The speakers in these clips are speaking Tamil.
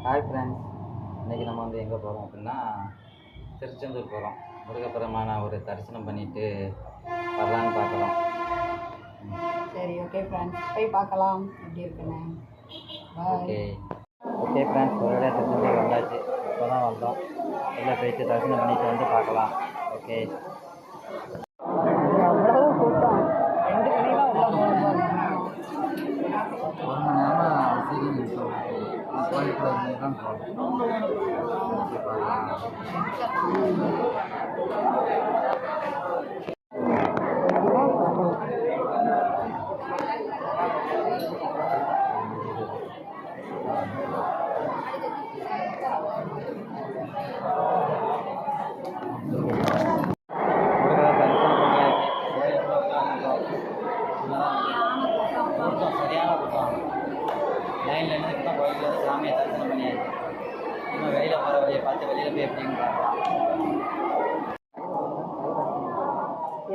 ஹாய் ஃப்ரெண்ட்ஸ், இன்றைக்கி நம்ம வந்து எங்கே போகிறோம் அப்படின்னா திருச்செந்தூர் போகிறோம். முருகப்பெருமான ஒரு தரிசனம் பண்ணிவிட்டு வரலான்னு பார்க்கலாம். சரி, ஓகே ஃப்ரெண்ட்ஸ், போய் பார்க்கலாம் எப்படி இருக்குன்னு. ஓகே ஃப்ரெண்ட்ஸ், ஒரு இடம் திருச்செந்தூர் வந்தாச்சு. இப்போ தான் வந்தோம். உள்ளே போயிட்டு தரிசனம் பண்ணிவிட்டு வந்து பார்க்கலாம். ஓகே. அவ்வளோ கூட்டம், 2 மணிலாம் உள்ள போகணும். 1 மணி நேரம் சீக்கிரம் நிற்கும். கோயிலுக்குள்ள இருந்து தான் போகணும். லைனில் நின்று தான் கோயிலில் வந்து சாமியை தரிசனம் பண்ணியாச்சு. நம்ம வெளியில் போகிற வழியை பார்த்து வெளியில் போய் எப்படின்னு பார்க்கலாம்.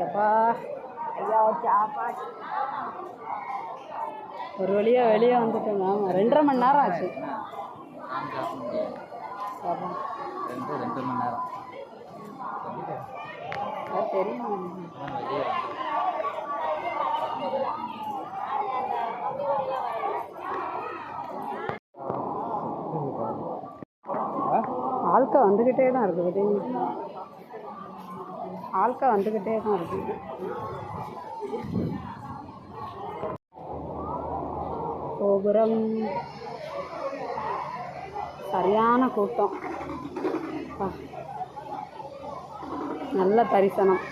எப்பா ஐயா சாப்பாடு ஒரு வழியாக வெளியே வந்துட்டோங்க. 2.5 மணி நேரம் ஆச்சு. 2 மணி நேரம் தெரியும். ஆட்கள் வந்துக்கிட்டே தான் இருக்குது. ஆட்கள் வந்துக்கிட்டே தான் இருக்குது. கோபுரம் சரியான கூட்டம். நல்ல தரிசனம்.